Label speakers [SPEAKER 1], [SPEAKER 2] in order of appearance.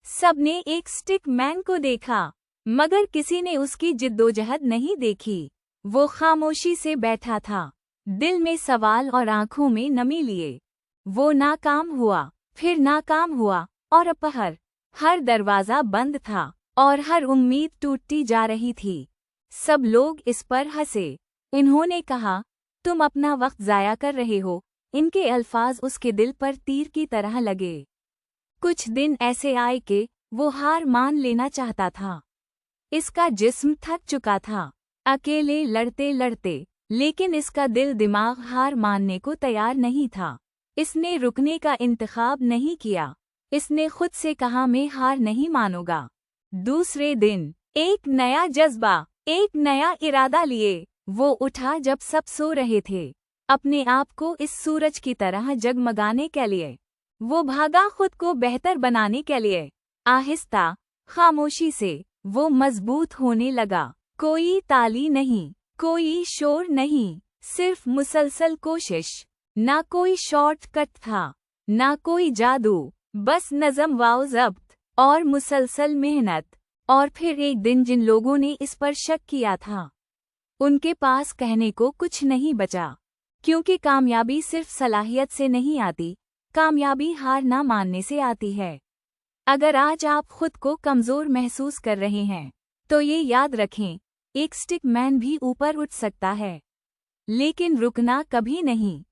[SPEAKER 1] सबने एक stick man को देखा, मगर किसी ने उसकी जिद्दोजहद नहीं देखी। वो खामोशी से बैठा था, दिल में सवाल और आंखों में नमी लिए। वो नाकाम हुआ, फिर नाकाम हुआ, और अपहर। हर दरवाजा बंद था, और हर उम्मीद टूटती जा रही थी। सब लोग इस पर हंसे। इन्होंने कहा, तुम अपना वक्त जाया कर रहे हो। इनके अल्फाज उसके दिल पर तीर की तरह लगे। कुछ दिन ऐसे आए कि वो हार मान लेना चाहता था। इसका जिस्म थक चुका था, अकेले लड़ते लड़ते, लेकिन इसका दिल दिमाग हार मानने को तैयार नहीं था। इसने रुकने का इंतखाब नहीं किया। इसने खुद से कहा, मैं हार नहीं मानूंगा। दूसरे दिन एक नया जज्बा, एक नया इरादा लिए वो उठा जब सब सो रहे थे, अपने आप को इस सूरज की तरह जगमगाने के लिए। वो भागा खुद को बेहतर बनाने के लिए। आहिस्ता, खामोशी से वो मजबूत होने लगा। कोई ताली नहीं, कोई शोर नहीं, सिर्फ मुसलसल कोशिश। ना कोई शॉर्टकट था, ना कोई जादू, बस नज़म व ज़ब्त और मुसलसल मेहनत। और फिर एक दिन जिन लोगों ने इस पर शक किया था, उनके पास कहने को कुछ नहीं बचा। क्योंकि कामयाबी सिर्फ सलाहियत से नहीं आती, कामयाबी हार ना मानने से आती है। अगर आज आप खुद को कमज़ोर महसूस कर रहे हैं, तो ये याद रखें, एक स्टिक मैन भी ऊपर उठ सकता है। लेकिन रुकना कभी नहीं।